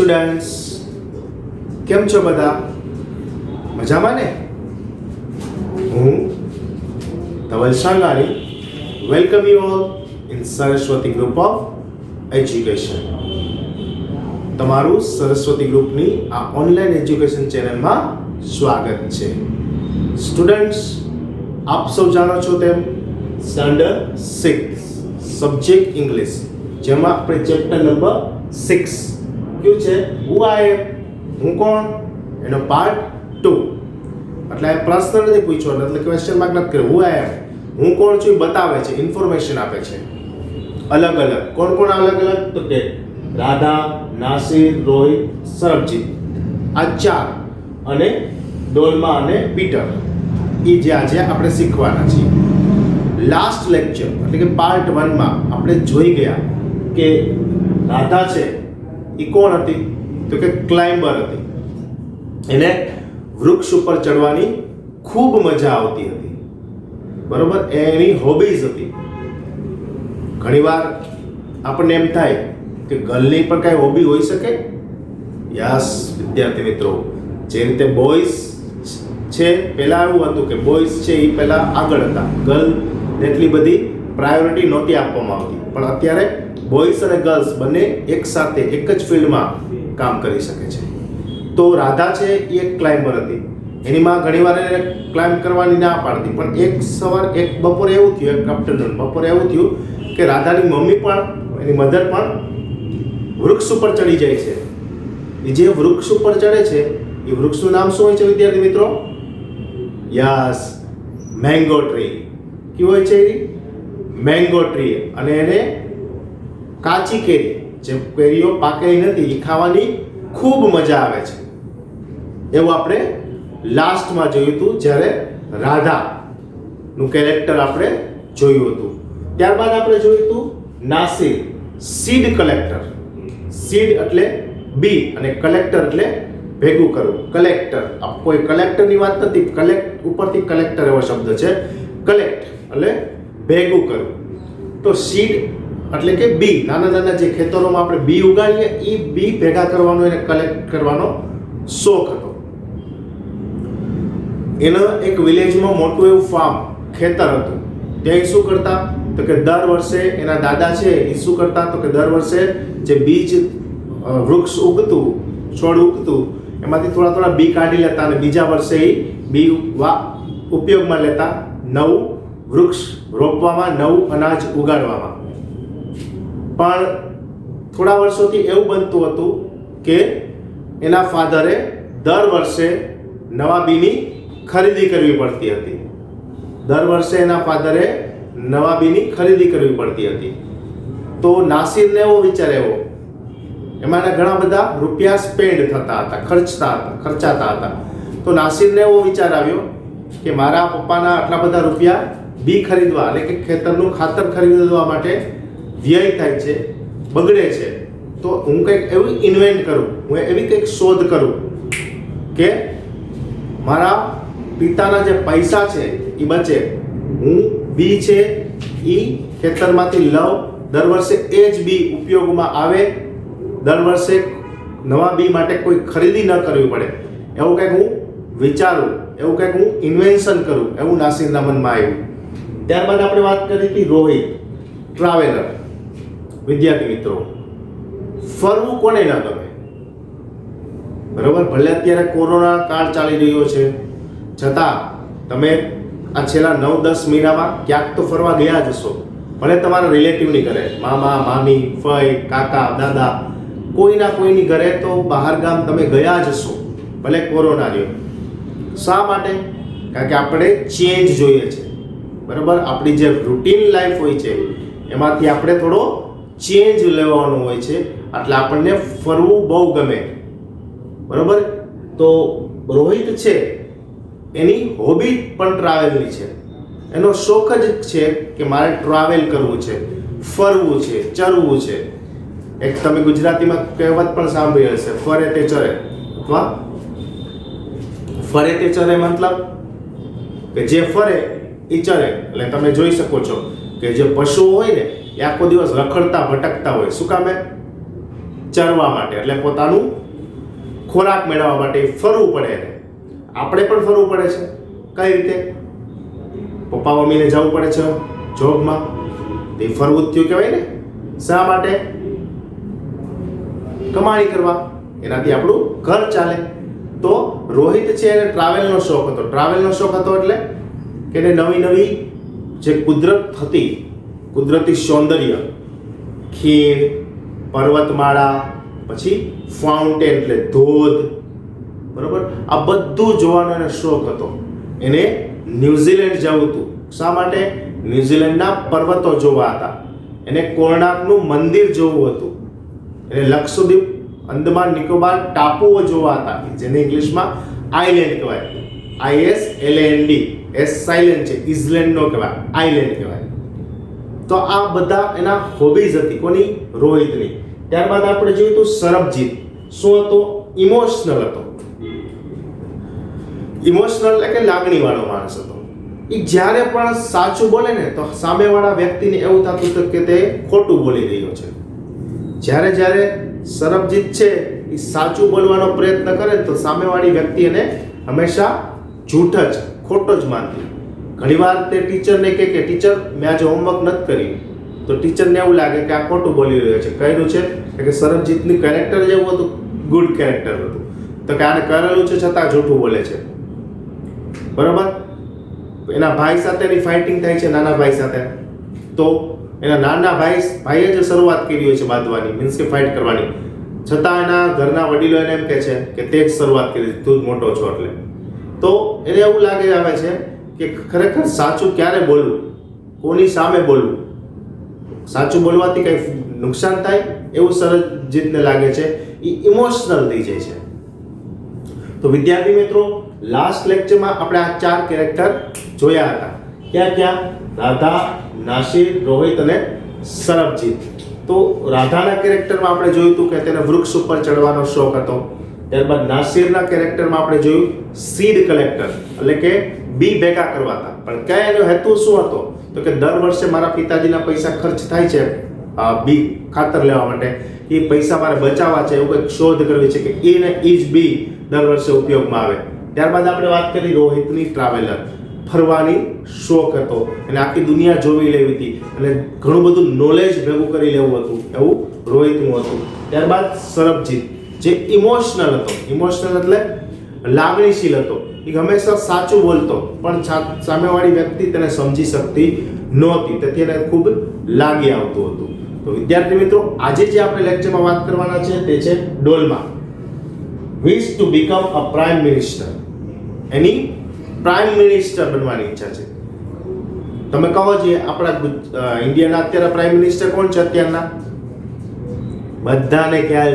Students, કેમ છો બધા? મજામાં ને? હું Dhaval Shangani welcome you all in Saraswati group of education. તમારું સરસ્વતી ગ્રુપની આ ઓનલાઈન એજ્યુકેશન ચેનલમાં સ્વાગત છે. સ્ટુડન્ટ્સ, આપ સૌ જાણો છો તેમ સ્ટાન્ડર્ડ 6 સબ્જેક્ટ ઇંગ્લિશ, જેમાં આપણે ચેપ્ટર નંબર 6 કયું છે? હુ આઈ એમ, હું કોણ, એનો પાર્ટ 2. એટલે આ પ્રશ્ન નથી પૂછ્યો, એટલે ક્વેશ્ચન માર્ક નથી કર્યો. હુ આઈ એમ, હું કોણ છું એ બતાવે છે, ઇન્ફોર્મેશન આપે છે. અલગ અલગ કોણ કોણ અલગ અલગ? તો કે રાધા, નાસિર, રોહિત, સરબજીત, આ 4, અને ડોલમા અને પીટર, એ જે આજે આપણે શીખવાના છીએ. લાસ્ટ લેક્ચર એટલે કે પાર્ટ 1 માં આપણે જોઈ ગયા કે રાધા છે એ કોણ હતી? તો કે ક્લાઇમ્બર હતી. એને વૃક્ષ ઉપર ચડવાની ખૂબ મજા આવતી હતી, બરોબર? એની હોબીઝ હતી. ઘણીવાર આપણને એમ થાય કે ગર્લની પણ કાંઈ હોબી હોઈ શકે. યસ વિદ્યાર્થી મિત્રો, જે રીતે બોયઝ છે, પહેલાં એવું હતું કે બોયઝ છે એ પહેલાં આગળ હતા, ગર્લ એટલી બધી પ્રાયોરિટી નહોતી આપવામાં આવતી. પણ અત્યારે બોયઝ અને ગર્લ્સ બંને એકસાથે એક જ ફિલ્ડમાં કામ કરી શકે છે. તો રાધા છે એ એક ક્લાઇમ્બર હતી. એની માં ઘણીવાર એને ક્લાઇમ્બ કરવાની ના પાડતી, પણ એક બપોરે એવું થયું, એક આફ્ટરનૂન બપોરે એવું થયું કે રાધાની મમ્મી પણ, એની મધર પણ વૃક્ષ ઉપર ચડી જાય છે. એ જે વૃક્ષ ઉપર ચડે છે એ વૃક્ષનું નામ શું હોય છે વિદ્યાર્થી મિત્રો? Yes, mango tree. કયું હોય છે? Mango tree. અને એને કાચી કેરી, જે કેરીઓ પાકેલી નથી, એ ખાવાની ખૂબ મજા આવે છે. એવું આપણે લાસ્ટમાં જોયું હતું, જ્યારે રાધાનું કેરેક્ટર આપણે જોયું હતું. ત્યારબાદ આપણે જોયું હતું નાસિર, સીડ કલેક્ટર. સીડ એટલે બી અને કલેક્ટર એટલે ભેગું કરવું. કલેક્ટર, કોઈ કલેક્ટરની વાત નથી, કલેક્ટ ઉપરથી કલેક્ટર એવો શબ્દ છે. કલેક્ટ એટલે ભેગું કરવું. તો સીડ એટલે કે બી, નાના નાના જે ખેતરોમાં આપણે બી ઉગાડીએ એ બી ભેગા કરવાનો, એને કલેક્ટ કરવાનો શોખ હતો. એના એક વિલેજમાં મોટું એવું ફાર્મ, ખેતર હતું. ત્યાં શું કરતા? તો કે દર વર્ષે એના દાદા છે એ શું કરતા? તો કે દર વર્ષે જે બીજ વૃક્ષ ઉગતું, છોડ ઉગતું, એમાંથી થોડા થોડા બી કાઢી લેતા અને બીજા વર્ષે એ બી ઉપયોગમાં લેતા, નવું વૃક્ષ રોપવામાં, નવું અનાજ ઉગાડવામાં. પણ થોડા વર્ષોથી એવું બનતું હતું કે એના ફાધરે દર વર્ષે નવા બીની ખરીદી કરવી પડતી હતી. દર વર્ષે એના ફાધરે નવા બીની ખરીદી કરવી પડતી હતી. તો નાસિરને એવો વિચાર આવ્યો, એમાં ઘણા બધા રૂપિયા સ્પેન્ડ થતા હતા, ખર્ચાતા હતા. તો નાસિરને એવો વિચાર આવ્યો કે મારા પપ્પાના આટલા બધા રૂપિયા બી ખરીદવા, એટલે કે ખેતરનું ખાતર ખરીદવા માટે વ્યય થાય છે, બગડે છે. તો હું કંઈક એવું ઇન્વેન્ટ કરું, હું એવી કંઈક શોધ કરું કે મારા પિતાના જે પૈસા છે એ બચે. હું બી છે એ ખેતરમાંથી લઉં, દર વર્ષે એ જ બી ઉપયોગમાં આવે, દર વર્ષે નવા બી માટે કોઈ ખરીદી ન કરવી પડે. એવું કંઈક હું વિચારું, એવું કંઈક હું ઇન્વેન્શન કરું, એવું નાસિરના મનમાં આવ્યું. ત્યારબાદ આપણે વાત કરી હતી રોહિત, ટ્રાવેલર. વિદ્યાર્થી મિત્રો, ફરવું કોને ન ગમે? બરોબર, ભલે અત્યારે કોરોના કાળ ચાલી રહ્યો છે, છતાં તમે આ છેલ્લા 9-10 મહિનામાં ક્યાંક તો ફરવા ગયા જ હશો. ભલે તમારા રિલેટિવની ઘરે, મામા, મામી, ફઈ, કાકા, દાદા, કોઈના કોઈની ઘરે તો બહાર ગામ તમે ગયા જ હશો, ભલે કોરોના રહ્યો. શા માટે? કારણ કે આપણે ચેન્જ જોઈએ છે, બરાબર? આપણી જે રૂટીન લાઈફ હોય છે એમાંથી આપણે થોડો ચેન્જ લેવાનું હોય છે, એટલે આપણને ફરવું બહુ ગમે, બરાબર? તો રોહિત છે એની હોબી પણ ટ્રાવેલની છે. એનો શોખ જ છે કે મારે ટ્રાવેલ કરવું છે, ફરવું છે, ચરવું છે. એક તમે ગુજરાતીમાં કહેવત પણ સાંભળી હશે, ફરે તે ચરે. અથવા ફરે તે ચરે મતલબ કે જે ફરે એ ચરે. એટલે તમે જોઈ શકો છો કે જે પશુઓ હોય ને એ આખો દિવસ રખડતા ભટકતા હોય. શું કામે? ચરવા માટે, એટલે પોતાનું ખોરાક મેળવવા માટે ફરવું પડે એને. આપણે પણ ફરવું પડે છે. કઈ રીતે? પપ્પા મમ્મીને જવું પડે છે જોબમાં, તે ફરવું જ થયું કહેવાય ને. શા માટે? કમાણી કરવા, એનાથી આપણું ઘર ચાલે. તો રોહિત છે એને ટ્રાવેલનો શોખ હતો. ટ્રાવેલનો શોખ હતો એટલે કે એને નવી નવી જે કુદરત હતી, કુદરતી સૌંદર્ય, ખીણ, પર્વતમાળા, પછી ફાઉન્ટેન એટલે ધોધ, બરોબર, આ બધું જોવાનો એને શોખ હતો. એને ન્યુઝીલેન્ડ જવું હતું. શા માટે? ન્યુઝીલેન્ડના પર્વતો જોવા હતા. એને કોણાર્કનું મંદિર જોવું હતું. એને લક્ષદ્વીપ, અંદમાન નિકોબાર ટાપુઓ જોવા હતા, જેને ઇંગ્લિશમાં આઇલેન્ડ કહેવાય. ISLAND, એસ સાયલેન્ટ છે, ઇઝલેન્ડ નો કહેવાય, આઇલેન્ડ કહેવાય. તો આ બધા એના હોબીઝ હતી. કોની? રોહિતની. ત્યારબાદ આપણે જોયું તો સરબજીત શું હતો? ઇમોશનલ હતો. ઇમોશનલ એટલે કે લાગણી વાળો માણસ હતો. એ જ્યારે પણ સાચું બોલે ને તો સામેવાળા વ્યક્તિને એવું થતું હતું કે તે ખોટું બોલી રહ્યો છે. જ્યારે સરબજીત છે એ સાચું બોલવાનો પ્રયત્ન કરે તો સામેવાળી વ્યક્તિ એને હંમેશા જૂઠ જ, ખોટો જ માનતી. ઘણીવાર તે ટીચરને કહે કે ટીચર મેં આજે હોમવર્ક નથી કર્યું, તો ટીચરને એવું લાગે કે આ ખોટું બોલી રહ્યો છે. કહ્યું છે કે સરબજીતનું કેરેક્ટર જેવું હતું, ગુડ કેરેક્ટર હતું, તો કે આને કરેલું છે છતાં જૂઠું બોલે છે. બરાબર. એના ભાઈ સાથેની ફાઇટિંગ થાય છે, નાના ભાઈ સાથે. તો એના નાના ભાઈએ જ શરૂઆત કરી હોય છે બાંધવાની, મીન્સ કે ફાઇટ કરવાની, છતાં એના ઘરના વડીલો એને એમ કહે છે કે તે જ શરૂઆત કરી, તું જ મોટો છો એટલે. તો એને એવું લાગે આવે છે કે ખરેખર સાચું ક્યારે બોલવું, કોની સામે બોલવું, સાચું બોલવાથી કંઈ નુકસાન થાય એવું સરબજીતને લાગે છે. એ ઇમોશનલ થઈ જાય છે. તો વિદ્યાર્થી મિત્રો, લાસ્ટ લેક્ચરમાં આપણે આ 4 કેરેક્ટર જોયા હતા. ક્યાં? રાધા, નાસિર, રોહિત અને સરબજીત. તો રાધાના કેરેક્ટરમાં આપણે જોયું હતું કે તેને વૃક્ષ ઉપર ચડવાનો શોખ હતો. ત્યારબાદ નાસિરના કેરેક્ટરમાં આપણે જોયું સીડ કલેક્ટર, એટલે કે બી ભેગા કરવા હતા. પણ કયા એનો હેતુ શું હતો? તો કે દર વર્ષે મારા પિતાજીના પૈસા ખર્ચ થાય છે બી ખાતર લેવા માટે, એ પૈસા મારે બચાવવા છે, એવું કંઈક શોધ કરવી છે કે એ જ બી દર વર્ષે ઉપયોગમાં આવે. ત્યારબાદ આપણે વાત કરી રોહિતની, ટ્રાવેલર, ફરવાની શોખ હતો, અને આખી દુનિયા જોવી લેવી હતી અને ઘણું બધું નોલેજ ભેગું કરી લેવું હતું, એવું રોહિતનું હતું. ત્યારબાદ સરબજીત જે ઇમોશનલ હતો. ઇમોશનલ એટલે લાગણીશીલ હતો. એ હંમેશા સાચું બોલતો, પણ સામેવાળી વ્યક્તિ તેને સમજી શકતી નહોતી, તેથી એને ખૂબ લાગી આવતું હતું. તો વિદ્યાર્થી મિત્રો, આજે જે આપણે લેક્ચરમાં વાત કરવાના છે તે છે ડોલમા. Wish to become a prime minister. એની પ્રાઇમ મિનિસ્ટર બનવાની ઈચ્છા છે. તમે કહો જે આપણા ઇન્ડિયાના અત્યારે પ્રાઇમ મિનિસ્ટર કોણ છે અત્યારના? બધાને ખ્યાલ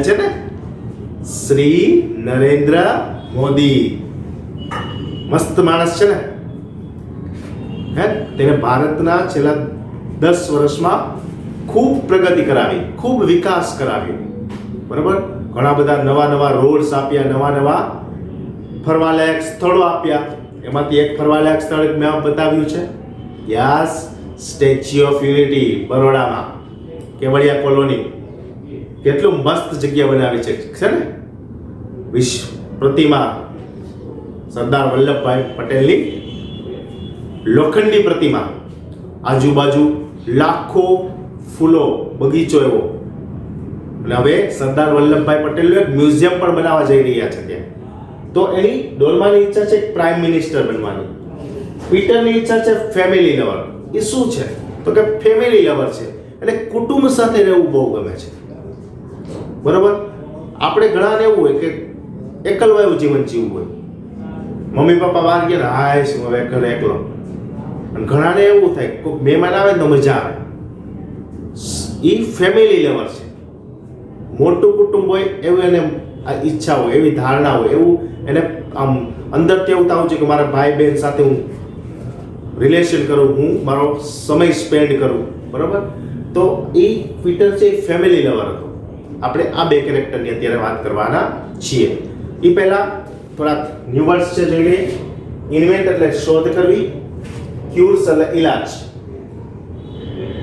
છે ને? શ્રી નરેન્દ્ર મોદી. મસ્ત માણસ છે ને? તેને ભારતના છેલ્લા 10 વર્ષમાં ખૂબ પ્રગતિ કરાવી, ખૂબ વિકાસ કરાવ્યો. બરાબર. ઘણા બધા નવા રોડ્સ આપ્યા, નવા ફરવાલાયક સ્થળો આપ્યા. એમાંથી એક ફરવાલાયક સ્થળ મેં બતાવ્યું છે, યસ, સ્ટેચ્યુ ઓફ યુનિટી, બરોડામાં, કેવડિયા કોલોની. કેટલું મસ્ત જગ્યા બનાવી છે ને? વિશ્વ પ્રતિમા, સરદાર વલ્લભભાઈ પટેલની લોખંડી પ્રતિમા, આજુબાજુ લાખો ફૂલો, બગીચો એવો. અને હવે સરદાર વલ્લભભાઈ પટેલનું એક મ્યુઝિયમ પણ બનાવવા જઈ રહ્યા છે ત્યાં. તો એની ડોલમાની ઈચ્છા છે પ્રાઇમ મિનિસ્ટર બનવાની. પીટરની ઈચ્છા છે ફેમિલી લવર. એ શું છે? તો કે ફેમિલી લવર છે, એટલે કુટુંબ સાથે રહેવું બહુ ગમે છે. બરોબર. આપણે ઘણાને એવું હોય કે એકલવાયું જીવન જીવવું હોય. મમ્મી પપ્પા બહાર ગયા, હાય શું હવે ઘરે એકલો. અને ઘણાને એવું થાય કોઈ મહેમાન આવે તો મજા આવે. એ ફેમિલી લવર છે. મોટું કુટુંબ હોય એવું એને ઈચ્છા હોય, એવી ધારણા હોય, એવું એને આમ અંદરથી એવું થવું છે કે મારા ભાઈ બહેન સાથે હું રિલેશન કરું, હું મારો સમય સ્પેન્ડ કરું. બરાબર. તો એ પીટર છે ફેમિલી લવર હતો. આપણે આ 2 કેરેક્ટરની અત્યારે વાત કરવાના છીએ. એ પહેલા થોડાક ન્યુ વર્ડ્સ છે જોઈ લઈએ. ઇન્વેન્ટ એટલે શોધ કરવી, ક્યુર્સ એટલે ઇલાજ,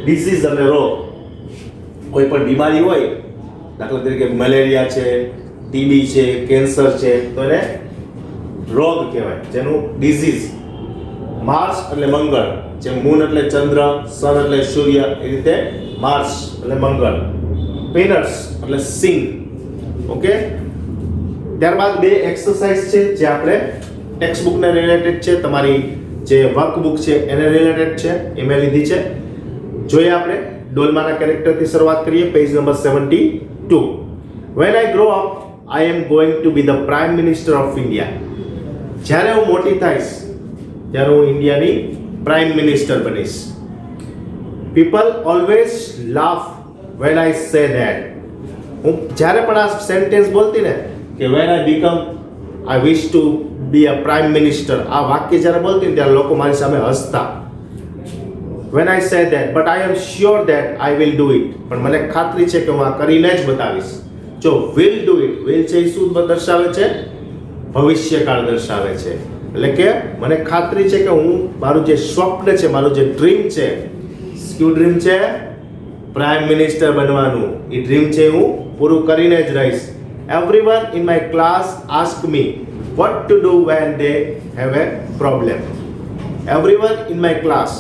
ડિસીઝ એટલે રોગ. કોઈ પણ બીમારી હોય દાખલા તરીકે મલેરિયા છે, ટીબી છે, કેન્સર છે, તો એને રોગ કહેવાય, જેનું ડિઝીઝ. માર્સ એટલે મંગળ, જેમ મૂન એટલે ચંદ્ર, સન એટલે સૂર્ય, એ રીતે માર્સ એટલે મંગળ. પેનટ્સ એટલે સિંગ. ઓકે, ત્યારબાદ બે એક્સરસાઇઝ છે જે આપણે ટેક્સ્ટ બુકને રિલેટેડ છે, તમારી જે વર્કબુક છે એને રિલેટેડ છે, એ મેં લીધી છે. જોઈએ આપણે ડોલમાના કેરેક્ટરથી શરૂઆત કરીએ. Page number 72. When I grow up, I am going to be the Prime Minister of India. જ્યારે હું મોટી થઈશ ત્યારે હું ઇન્ડિયાની પ્રાઇમ મિનિસ્ટર બનીશ. People always laugh when I say that. હું જ્યારે પણ આ સેન્ટેન્સ બોલતી ને કે when I become I wish to be a prime minister, આ વાક્ય જ્યારે બોલતી ને ત્યારે લોકો મારી સામે હસતા. When I say that, but I am sure that I will do it. પણ મને ખાતરી છે કે હું આ કરીને જ બતાવીશ. જો will do it, will છે એ શું દર્શાવે છે? ભવિષ્યકાળ દર્શાવે છે. એટલે કે મને ખાતરી છે કે હું મારું જે સ્વપ્ન છે, મારું જે ડ્રીમ છે, કયું ડ્રીમ છે? પ્રાઇમ મિનિસ્ટર બનવાનું. એ ડ્રીમ છે હું પૂરું કરીને જ રહીશ. Everyone in my class ask me what to do when they have a problem. Everyone in my class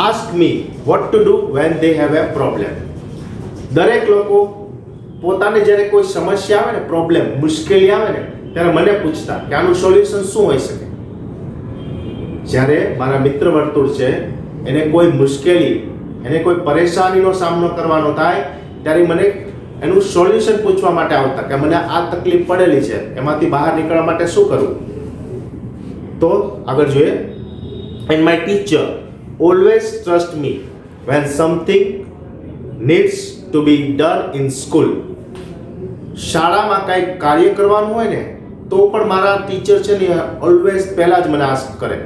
ask me what to do when they have a problem. દરેક લોકો પોતાને જ્યારે કોઈ સમસ્યા આવે ને, પ્રોબ્લેમ, મુશ્કેલી આવે ને, ત્યારે મને પૂછતા કે આનું સોલ્યુશન શું હોઈ શકે. જ્યારે મારા મિત્ર વર્તુળ છે એને કોઈ મુશ્કેલી, એને કોઈ પરેશાનીનો સામનો કરવાનો થાય ત્યારે મને એનું સોલ્યુશન પૂછવા માટે આવતા કે મને આ તકલીફ પડેલી છે, એમાંથી બહાર નીકળવા માટે શું કરવું. તો આગળ જોઈએ. And my teacher always trust me when something needs to be done in school. શાળામાં કંઈક કાર્ય કરવાનું હોય ને તો પણ મારા ટીચર છે ને ઓલવેઝ પહેલા જ મને આસ્ક કરે.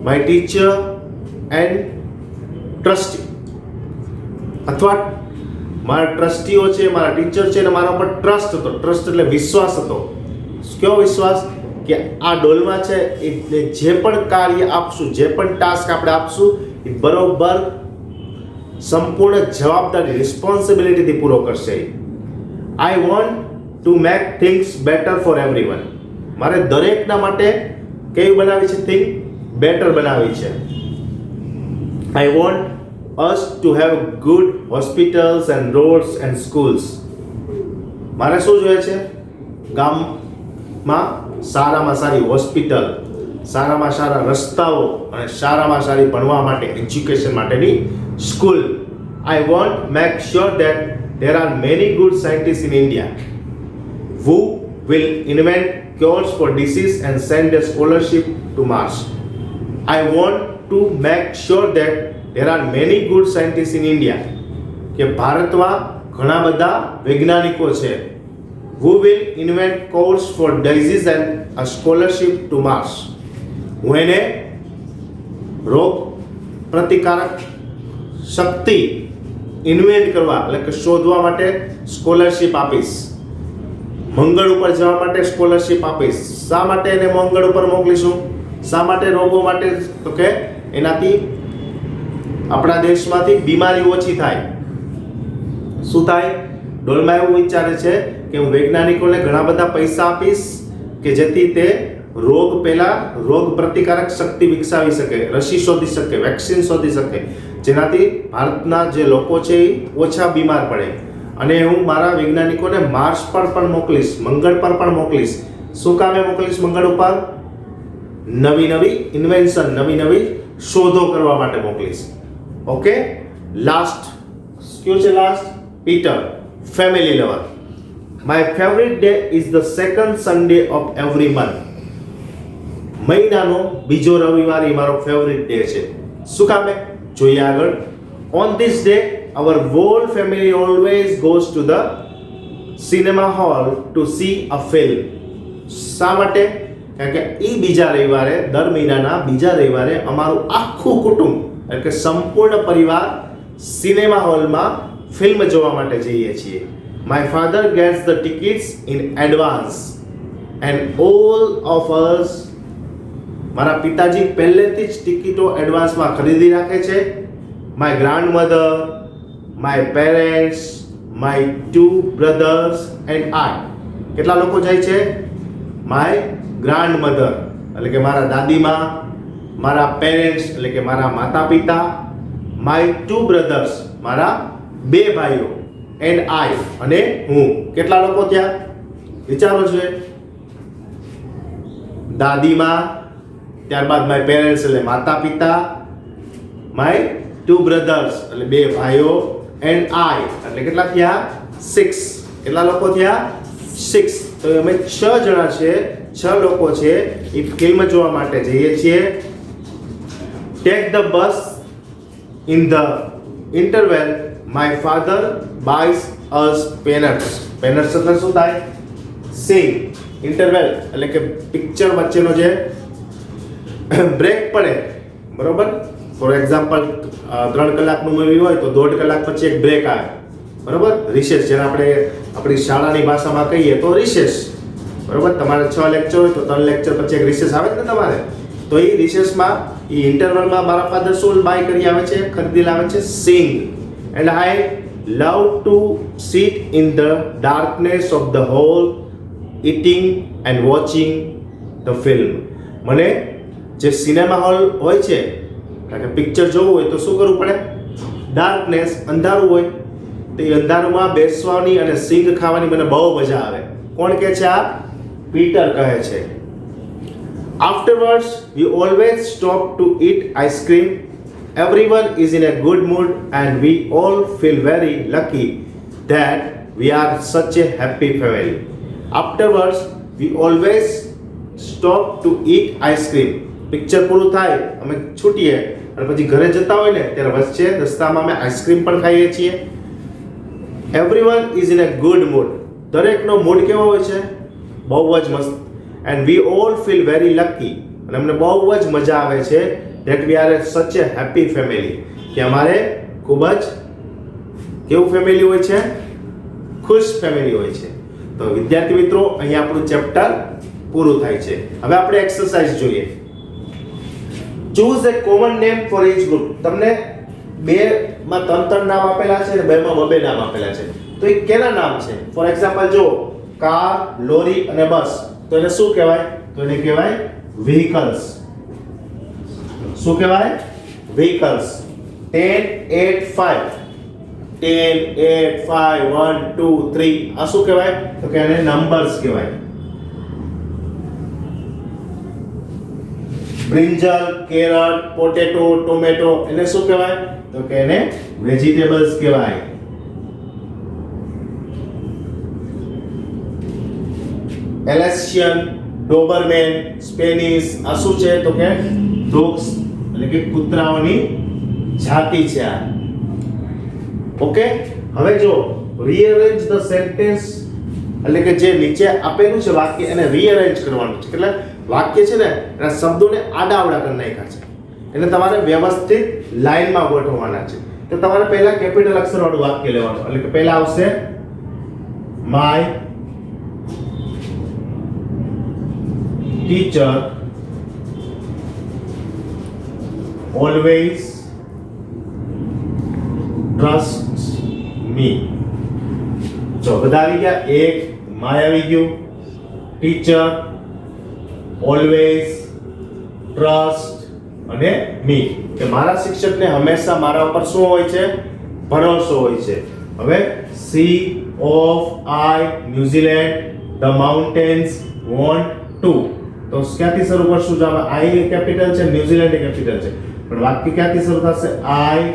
માય ટીચર એન્ડ ટ્રસ્ટી, અથવા મારા ટ્રસ્ટીઓ છે, મારા ટીચર છે ને મારા ઉપર ટ્રસ્ટ હતો. ટ્રસ્ટ એટલે વિશ્વાસ હતો. કયો વિશ્વાસ? કે આ ડોલમાં છે એટલે જે પણ કાર્ય આપશું, જે પણ ટાસ્ક આપણે આપશું એ બરોબર સંપૂર્ણ જવાબદારી, રિસ્પોન્સિબિલિટીથી પૂરો કરશે. I want to make things better for everyone. મારે દરેકના માટે કેવી બનાવી છે? થિંગ બેટર બનાવી છે. I want us to have good hospitals and roads and schools. મારે શું જોઈએ છે? ગામમાં સારામાં સારી હોસ્પિટલ, સારામાં સારા રસ્તાઓ અને સારામાં સારી ભણવા માટે, એજ્યુકેશન માટેની school. I want make sure that there are many good scientists in India who will invent cures for disease and send a scholarship to Mars. I want to make sure that there are many good scientists in India, કે ભારતમાં ઘણા બધા વૈજ્ઞાનિકો છે, who will invent cures for disease and a scholarship to Mars. હું એને રોગ પ્રતિકારક શક્તિ ઇન્વેન્ટ કરવા એટલે કે શોધવા માટે સ્કોલરશિપ આપીશ. મંગળ ઉપર જવા માટે સ્કોલરશિપ આપીશ. શા માટે એને મંગળ ઉપર મોકલીશું? શા માટે રોગો માટે? તો કે એનાથી આપણા દેશમાંથી બીમારી ઓછી થાય. શું થાય? ડોલમાં એવું વિચારે છે કે હું વૈજ્ઞાનિકોને ઘણા બધા પૈસા આપીશ કે જેથી તે રોગ પહેલા રોગ પ્રતિકારક શક્તિ વિકસાવી શકે, રસી શોધી શકે, વેક્સિન શોધી શકે, જેનાથી ભારતના જે લોકો છે એ ઓછા બીમાર પડે. અને હું મારા વૈજ્ઞાનિકોને માર્સ પર પણ મોકલીશ, મંગળ પર પણ મોકલીશ. શું કામે મોકલીશ મંગળ ઉપર? નવી નવી ઇન્વેન્શન, નવી નવી શોધો કરવા માટે મોકલીશ. ઓકે, લાસ્ટ કયું છે? Last Peter, family lover. My favourite day is the second Sunday of every month. મહિનાનો બીજો રવિવાર એ મારો ફેવરિટ ડે છે. શું કામે? જોઈએ આગળ. On this day our whole family always goes to the cinema hall to see a film. શા માટે? કારણ કે એ બીજા રવિવારે, દર મહિનાના બીજા રવિવારે અમારું આખું કુટુંબ એટલે કે સંપૂર્ણ પરિવાર સિનેમા હોલમાં ફિલ્મ જોવા માટે જઈએ છીએ. My father gets the tickets in advance and all of us, મારા પિતાજી પહેલેથી જ ટિકિટો એડવાન્સમાં ખરીદી રાખે છે. My grandmother, my parents, my two brothers and I. કેટલા લોકો જાય છે? માય ગ્રાન્ડ મધર એટલે કે મારા દાદીમા, મારા પેરેન્ટ્સ એટલે કે મારા માતા પિતા, માય ટુ બ્રધર્સ મારા બે ભાઈઓ, એન્ડ આઈ અને હું. કેટલા લોકો ત્યાં? વિચારો છે. દાદીમા, ત્યારબાદ માય પેરેન્ટ્સ એટલે માતા પિતા, માય ટુ બ્રધર્સ એટલે બે ભાઈઓ, એન્ડ આઈ એટલે કેટલા થયા? 6. કેટલા લોકો થયા? 6. તો અમે 6 જણા છે, 6 લોકો છે એ ફિલ્મ જોવા માટે જઈએ છીએ. Take the bus in the interval my father buys us peanuts. Peanuts એટલે શું થાય? સિંગ. ઇન્ટરવેલ એટલે કે પિક્ચર વચ્ચેનો જે બ્રેક પડે, બરોબર? ફોર એક્ઝામ્પલ 3 કલાકનું મૂવી હોય તો 1.5 કલાક પછી એક બ્રેક આવે, બરોબર? રિસેસ, જેને આપણે આપણી શાળાની ભાષામાં કહીએ તો રિસેસ, બરોબર? તમારે 6 લેક્ચર હોય તો 3 લેક્ચર પછી એક રિસેસ આવે જ ને તમારે. તો એ રિસેસમાં એ ઇન્ટરવલમાં મારા ફાધર શું બાય કરી આવે છે? ખરીદી લાવે છે સિંગ. And I love to sit in the darkness of the hall eating and watching the film. મને જે સિનેમા હોલ હોય છે, કારણ કે પિક્ચર જોવું હોય તો શું કરવું પડે? ડાર્કનેસ, અંધારું હોય, તો એ અંધારામાં બેસવાની અને સિંગ ખાવાની મને બહુ મજા આવે. કોણ કહે છે આ? પીટર કહે છે. Afterwards, we always stop to eat ice cream. Everyone is in a good mood and we all feel very lucky that we are such a happy family. Afterwards, we always stop to eat ice cream. Picture પૂરું થાય, અમે છૂટીએ અને પછી ઘરે જતા હોય ને ત્યારે વચ્ચે રસ્તામાં અમે આઈસ્ક્રીમ પણ ખાઈએ છીએ. Everyone is in a good mood. દરેકનો મૂડ કેવો હોય છે? બહુ જ મસ્ત. And we all feel very lucky. અને અમને બહુ જ મજા આવે છે ધેટ વી આર સચ એ હેપી ફેમિલી, કે અમારે ખૂબ જ કેવું ફેમિલી હોય છે? ખુશ ફેમિલી હોય છે. તો વિદ્યાર્થી મિત્રો, અહીંયા આપણું ચેપ્ટર પૂરું થાય છે. હવે આપણે એક્સરસાઇઝ જોઈએ. Choose A common name for each group. તમને 2 માં 3 નામ આપેલા છે અને 2 માં 2 નામ આપેલા છે. તો એ કેના નામ છે? ફોર એક્ઝામ્પલ જો કાર, લોરી અને બસ, તો એને શું કહેવાય? તો એને કહેવાય vehicles. શું કહેવાય? vehicles. 10 8 5 10 8 5 1 2 3 આ શું કહેવાય? તો કે એને નંબર્સ કહેવાય. બ્રિંજલ, કેરટ, પોટેટો, ટોમેટો એને શું કહેવાય? તો કે એને વેજીટેબલ્સ કહેવાય. એલેશિયન, ડોબરમેન, સ્પેનિશ આ શું છે? તો કે ડોગ્સ એટલે કે કૂતરાઓની જાતિ છે આ. ઓકે, હવે જો રીઅરેન્જ ધ સેન્ટેન્સ એટલે કે જે નીચે આપેલું છે વાક્ય એને રીઅરેન્જ કરવાનું છે. એટલે વાક્ય છે ને એના શબ્દોને આડાઅવળા કરી નાખ્યા છે, એટલે તમારે વ્યવસ્થિત લાઈનમાં ગોઠવવાના છે. તો તમારે પહેલા કેપિટલ અક્ષરવાળું વાક્ય લેવાનું, એટલે કે પહેલા આવશે my teacher always trusts me. જો બધા આવી ગયા. એક માય આવી ગયું, ટીચર, ઓલવેઝ, ટ્રસ્ટ અને મી. કે મારા શિક્ષકને હંમેશા મારા ઉપર શું હોય છે? ભરોસો હોય છે. હવે sea of I New Zealand the mountains want to. તો ક્યાંથી શરૂ કરશું? જો આઈ કેપિટલ છે, ન્યુઝીલેન્ડ કેપિટલ છે, પણ વાક્ય ક્યાંથી શરૂ થશે? આઈ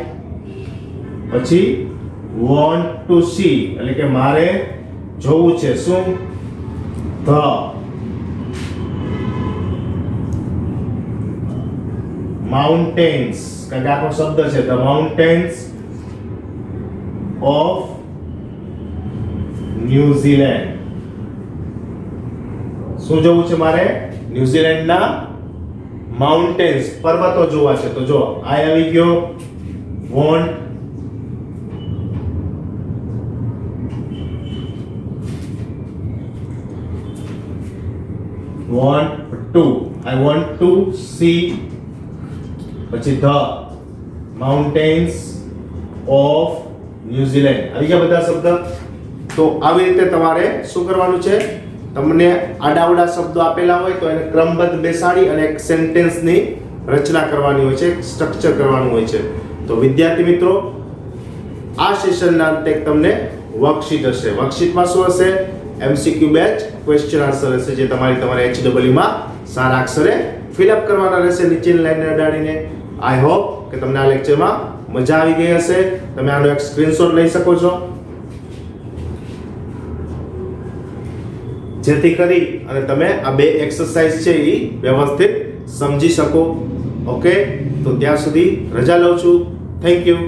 પછી વોન્ટ ટુ સી એટલે કે મારે જોવું છે. શું? ધ માઉન્ટેન્સ, કારણ કે આખો શબ્દ છે ધ માઉન્ટેન્સ ઓફ ન્યુઝીલેન્ડ. શું જોવું છે મારે? ન્યુઝીલેન્ડના માઉન્ટેન્સ, પર્વતો જોવા છે. તો જો આઈ આવી ગયો, want, want to, I want to see, પછી the mountains of ન્યુઝીલેન્ડ. આવી ગયા બધા શબ્દ? તો આવી રીતે તમારે શું કરવાનું છે, તમને આડાવડા શબ્દો આપેલા હોય તો એને ક્રમબદ્ધ બેસાડી અને એક સેન્ટેન્સની રચના કરવાની હોય છે, સ્ટ્રક્ચર કરવાનું હોય છે. તો વિદ્યાર્થી મિત્રો, આ સેશનના અંતે તમને વર્કશીટ હશે. વર્કશીટમાં શું હશે? MCQ બેચ ક્વેશ્ચન આન્સર હશે, જે તમારે HEE માં સારા અક્ષરે ફિલઅપ કરવાના રહેશે નીચેની લાઈનને અડાડીને. આઈ હોપ કે તમને આ લેક્ચરમાં મજા આવી ગઈ હશે. તમે આનો એક સ્ક્રીનશોટ લઈ શકો છો, જેથી કરી અને તમે આ બે એક્સરસાઇઝ છે એ વ્યવસ્થિત સમજી શકો. ઓકે, તો ત્યાં સુધી રજા લઉં છું. Thank you.